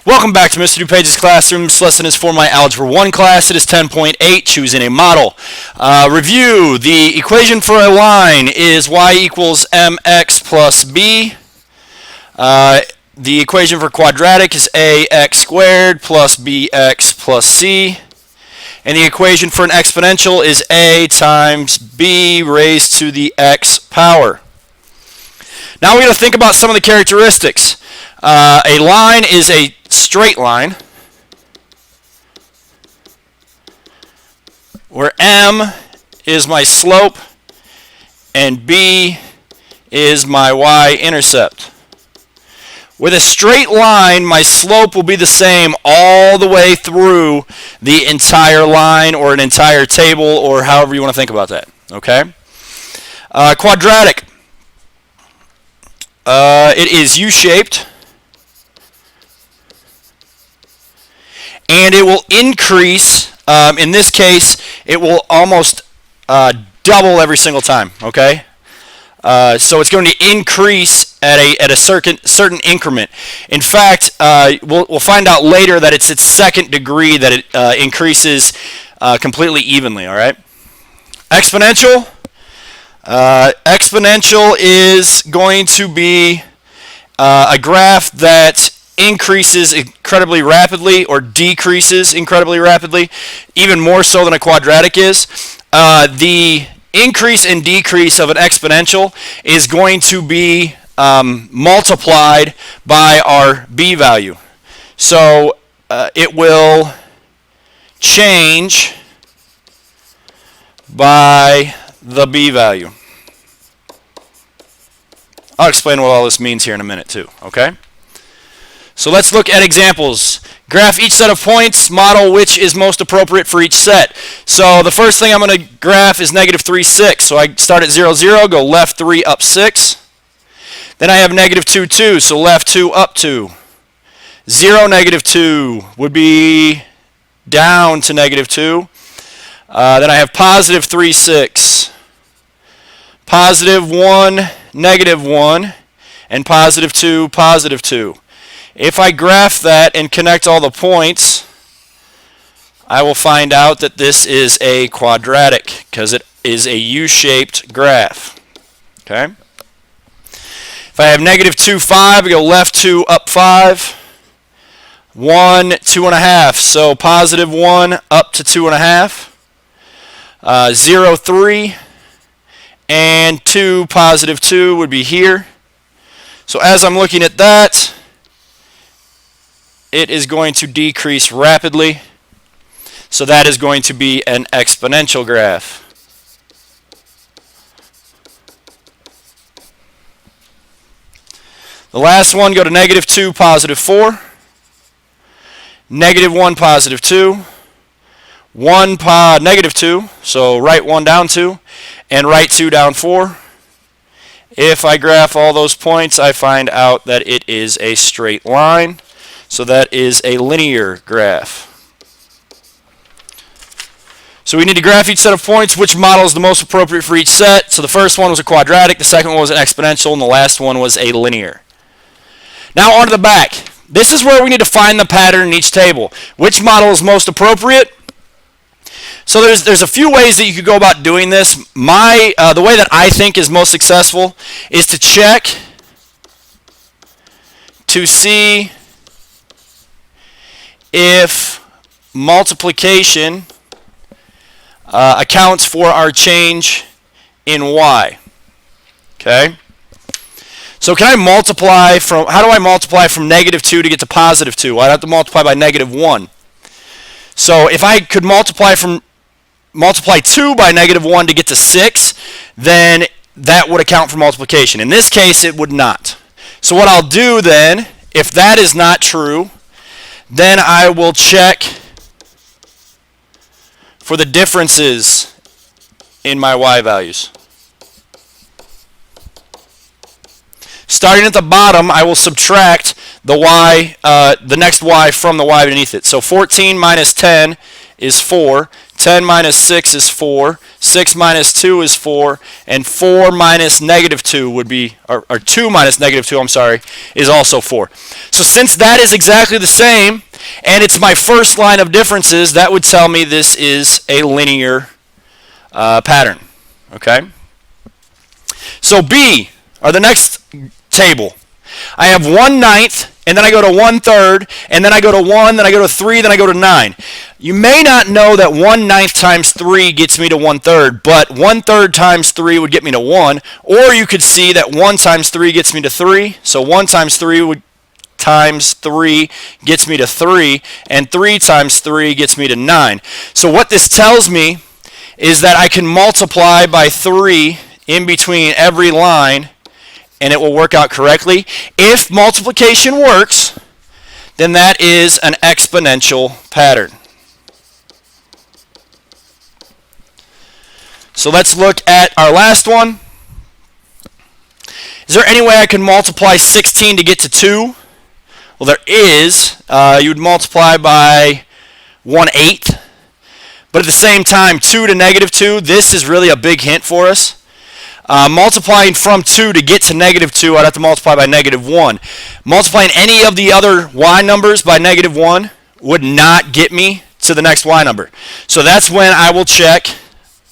Welcome back to Mr. DuPage's classroom. This lesson is for my Algebra 1 class. It is 10.8, choosing a model. Review. The equation for a line is y equals mx plus b. The equation for quadratic is ax squared plus bx plus c. And the equation for an exponential is a times b raised to the x power. Now we're going to think about some of the characteristics. A line is a straight line where m is my slope and b is my y-intercept. With a straight line, my slope will be the same all the way through the entire line or an entire table or however you want to think about that. Okay? Quadratic. It is U-shaped. And it will increase. In this case, it will almost double every single time. Okay, so it's going to increase at a certain increment. In fact, we'll find out later that it's its second degree that it increases completely evenly. All right. Exponential. Exponential is going to be a graph that increases incredibly rapidly or decreases incredibly rapidly, even more so than a quadratic is. The increase and decrease of an exponential is going to be multiplied by our b value. So it will change by the b value. I'll explain what all this means here in a minute too, okay? So let's look at examples. Graph each set of points, model which is most appropriate for each set. So the first thing I'm going to graph is negative 3, 6. So I start at 0, 0, go left 3, up 6. Then I have negative 2, 2, so left 2, up 2. 0, negative 2 would be down to negative 2. Then I have positive 3, 6. Positive 1, negative 1. And positive 2, positive 2. If I graph that and connect all the points, I will find out that this is a quadratic because it is a U-shaped graph. Okay. If I have negative 2, 5, I go left 2, up 5. 1, 2.5. So positive 1 up to 2.5. 0, 3. And 2, positive 2 would be here. So as I'm looking at that, it is going to decrease rapidly. So that is going to be an exponential graph. The last one, go to negative 2, positive 4. Negative 1, positive 2. 1, negative 2. So right 1 down 2. And right 2 down 4. If I graph all those points, I find out that it is a straight line. So that is a linear graph. So we need to graph each set of points. Which model is the most appropriate for each set? So the first one was a quadratic, the second one was an exponential, and the last one was a linear. Now on to the back. This is where we need to find the pattern in each table. Which model is most appropriate? So there's a few ways that you could go about doing this. The way that I think is most successful is to check to see if multiplication accounts for our change in y. Okay? So can I multiply from, how do I multiply from negative 2 to get to positive 2? Well, I'd have to multiply by negative 1. So if I could multiply 2 by negative 1 to get to 6, then that would account for multiplication. In this case, it would not. So what I'll do then, if that is not true, then I will check for the differences in my y values. Starting at the bottom, I will subtract the next y from the y beneath it. So 14 minus 10 is 4. 10 minus 6 is 4, 6 minus 2 is 4, and 4 minus negative 2 would be, or 2 minus negative 2, I'm sorry, is also 4. So since that is exactly the same, and it's my first line of differences, that would tell me this is a linear pattern. Okay? So B, or the next table, I have 1/9, and then I go to 1/3, and then I go to 1, then I go to 3, then I go to 9. You may not know that 1/9 times 3 gets me to 1/3, but 1/3 times 3 would get me to 1, or you could see that 1 times 3 gets me to 3, so 1 times 3 times 3 gets me to 3, and 3 times 3 gets me to 9. So what this tells me is that I can multiply by 3 in between every line, and it will work out correctly. If multiplication works, then that is an exponential pattern. So let's look at our last one. Is there any way I can multiply 16 to get to 2? Well, there is. You would multiply by 1/8. But at the same time, 2 to negative 2, this is really a big hint for us. Multiplying from 2 to get to negative 2, I'd have to multiply by negative 1. Multiplying any of the other y numbers by negative 1 would not get me to the next y number. So that's when I will check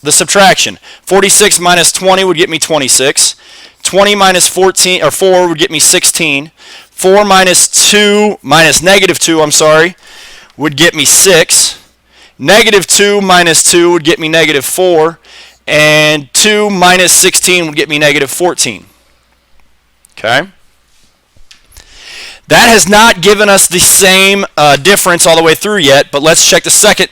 the subtraction. 46 minus 20 would get me 26. 20 minus 14, or 4 would get me 16. 4 minus negative 2, would get me 6. Negative 2 minus 2 would get me negative 4. And 2 minus 16 would get me negative 14. Okay? That has not given us the same difference all the way through yet, but let's check the second,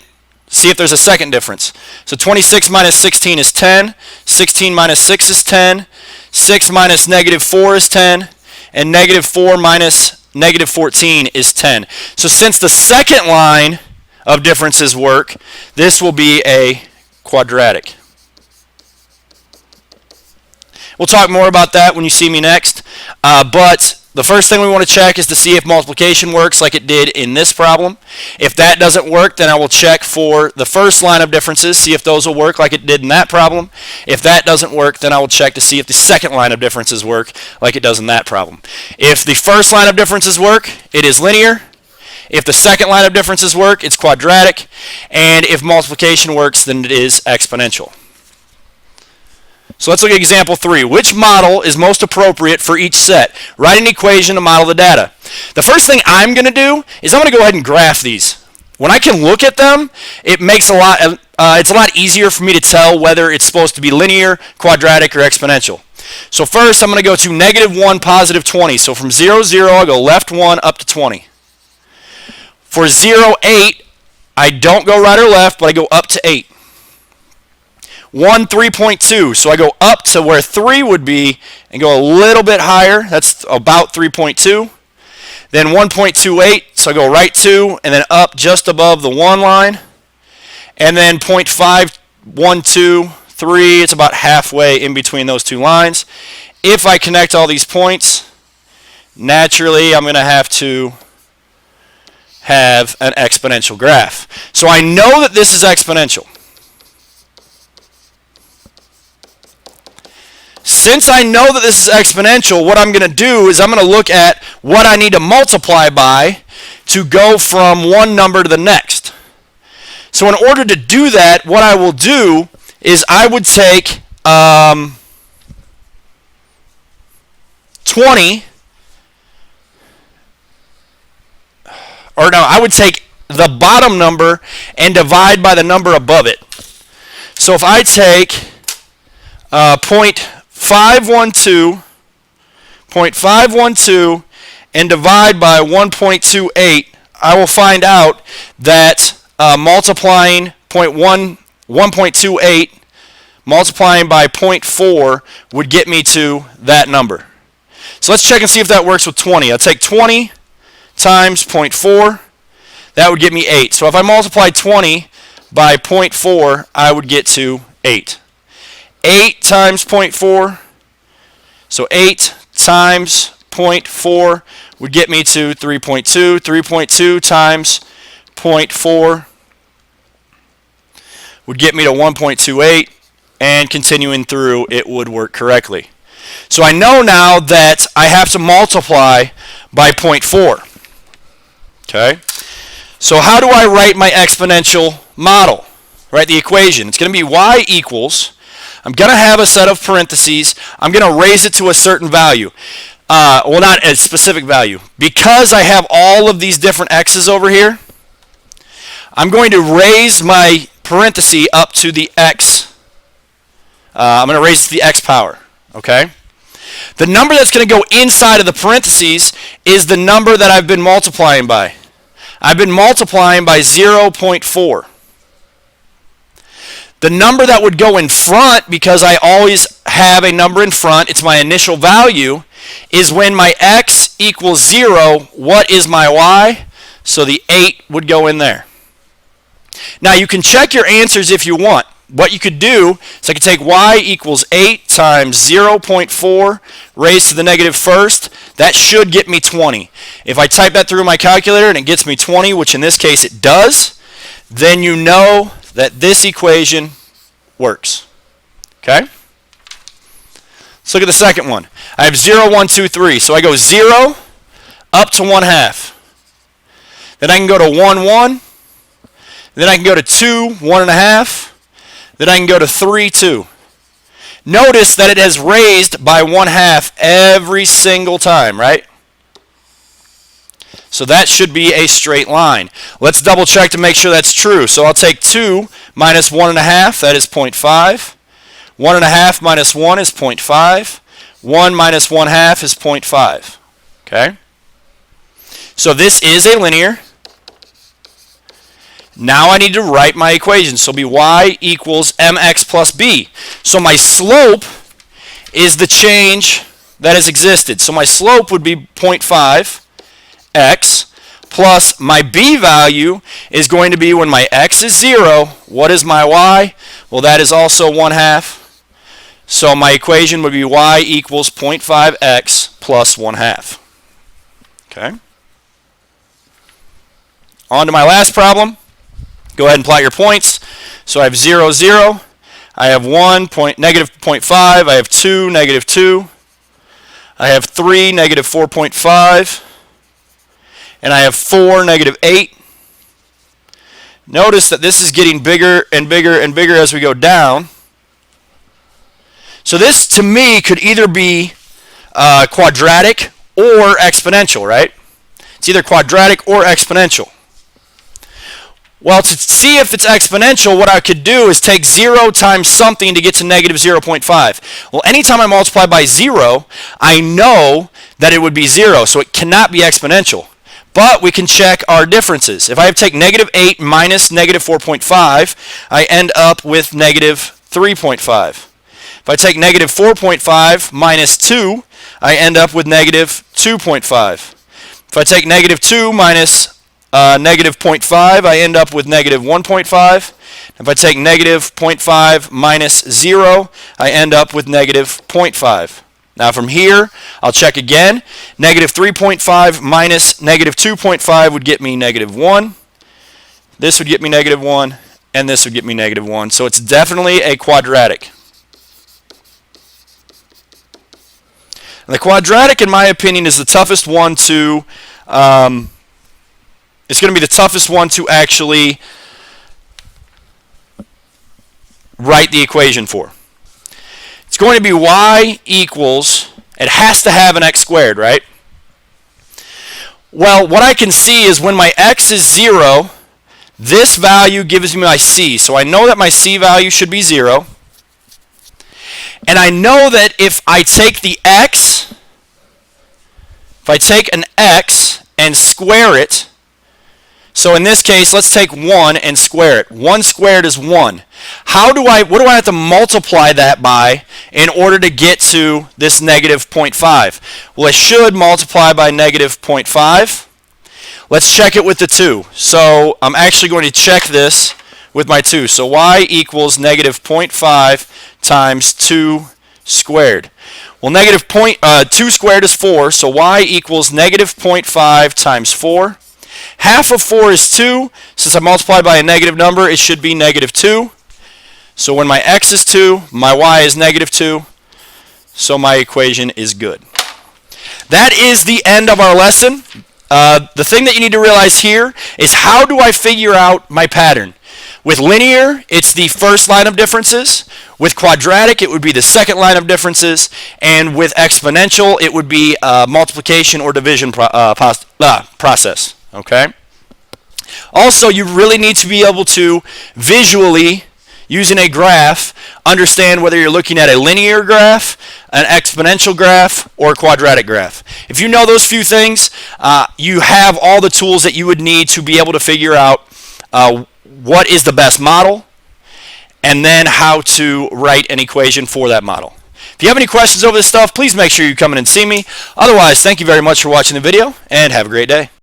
see if there's a second difference. So 26 minus 16 is 10. 16 minus 6 is 10. 6 minus negative 4 is 10. And negative 4 minus negative 14 is 10. So since the second line of differences work, this will be a quadratic. We'll talk more about that when you see me next. But the first thing we want to check is to see if multiplication works like it did in this problem. If that doesn't work, then I will check for the first line of differences, see if those will work like it did in that problem. If that doesn't work, then I will check to see if the second line of differences work like it does in that problem. If the first line of differences work, it is linear. If the second line of differences work, it's quadratic. And if multiplication works, then it is exponential. So let's look at example 3. Which model is most appropriate for each set? Write an equation to model the data. The first thing I'm going to do is I'm going to go ahead and graph these. When I can look at them, it makes it's a lot easier for me to tell whether it's supposed to be linear, quadratic, or exponential. So first, I'm going to go to negative 1, positive 20. So from 0, 0, I'll go left 1 up to 20. For 0, 8, I don't go right or left, but I go up to 8. 1, 3.2, so I go up to where 3 would be and go a little bit higher. That's about 3.2. Then 1.28, so I go right 2 and then up just above the 1 line. And then 0.512, it's about halfway in between those two lines. If I connect all these points, naturally I'm going to have an exponential graph. So I know that this is exponential. Since I know that this is exponential, what I'm going to do is I'm going to look at what I need to multiply by to go from one number to the next. So in order to do that, what I will do is I would take 20, or no, I would take the bottom number and divide by the number above it. So if I take 0.512 and divide by 1.28, I will find out that multiplying 1.28 multiplying by 0.4 would get me to that number. So let's check and see if that works with 20. I'll take 20 times 0.4. That would get me 8. So if I multiply 20 by 0.4, I would get to 8. 8 times 0.4, so 8 times 0.4 would get me to 3.2. 3.2 times 0.4 would get me to 1.28, and continuing through, it would work correctly. So I know now that I have to multiply by 0.4. Okay? So how do I write my exponential model? Right, the equation. It's going to be y equals, I'm going to have a set of parentheses, I'm going to raise it to a certain value. Well, not a specific value. Because I have all of these different x's over here, I'm going to raise my parenthesis up to the x. I'm going to raise it to the x power. Okay? The number that's going to go inside of the parentheses is the number that I've been multiplying by. I've been multiplying by 0.4. The number that would go in front, because I always have a number in front, it's my initial value, is when my x equals 0, what is my y? So the 8 would go in there. Now you can check your answers if you want. What you could do is I could take y equals 8 times 0.4 raised to the negative first. That should get me 20. If I type that through my calculator and it gets me 20, which in this case it does, then you know that this equation works. Okay? Let's look at the second one. I have 0, 1, 2, 3. So I go 0 up to 1/2. Then I can go to 1, 1. Then I can go to 2, 1.5. Then I can go to 3, 2. Notice that it has raised by 1/2 every single time, right? So that should be a straight line. Let's double check to make sure that's true. So I'll take 2 minus 1.5, that is 0.5. 1.5 minus 1 is 0.5. 1 minus 1/2 is 0.5. Okay? So this is a linear. Now I need to write my equation. So it'll be y equals mx plus b. So my slope is the change that has existed. So my slope would be 0.5 x plus my b value is going to be when my x is 0. What is my y? Well, that is also 1/2. So my equation would be y equals 0.5x plus 1/2. Okay. On to my last problem. Go ahead and plot your points. So I have 0, 0. I have 1, negative 0.5. I have 2, negative 2. I have 3, negative 4.5. And I have 4, negative 8. Notice that this is getting bigger and bigger and bigger as we go down. So this, to me, could either be quadratic or exponential, right? It's either quadratic or exponential. Well, to see if it's exponential, what I could do is take 0 times something to get to negative 0.5. Well, anytime I multiply by 0, I know that it would be 0, so it cannot be exponential. But we can check our differences. If I take negative 8 minus negative 4.5, I end up with negative 3.5. If I take negative 4.5 minus 2, I end up with negative 2.5. If I take negative 2 minus negative 0.5, I end up with negative 1.5. If I take negative 0.5 minus 0, I end up with negative 0.5. Now from here, I'll check again. Negative 3.5 minus negative 2.5 would get me negative 1. This would get me negative 1, and this would get me negative 1. So it's definitely a quadratic. And the quadratic, in my opinion, is the toughest one to... it's going to be the toughest one to actually write the equation for. It's going to be y equals, it has to have an x squared, right? Well, what I can see is when my x is 0, this value gives me my c. So I know that my c value should be 0. And I know that if I take the x, if I take an x and square it, so in this case, let's take 1 and square it. 1 squared is 1. What do I have to multiply that by in order to get to this negative 0.5? Well, I should multiply by negative 0.5. Let's check it with the 2. So I'm actually going to check this with my 2. So y equals negative 0.5 times 2 squared. Well, negative 2 squared is 4, so y equals negative 0.5 times 4. Half of 4 is 2. Since I multiplied by a negative number, it should be negative 2. So when my x is 2, my y is negative 2, so my equation is good. That is the end of our lesson. The thing that you need to realize here is, how do I figure out my pattern? With linear, it's the first line of differences. With quadratic, it would be the second line of differences. And with exponential, it would be multiplication or division process. Okay? Also, you really need to be able to visually, using a graph, understand whether you're looking at a linear graph, an exponential graph, or a quadratic graph. If you know those few things, you have all the tools that you would need to be able to figure out what is the best model, and then how to write an equation for that model. If you have any questions over this stuff, please make sure you come in and see me. Otherwise, thank you very much for watching the video, and have a great day.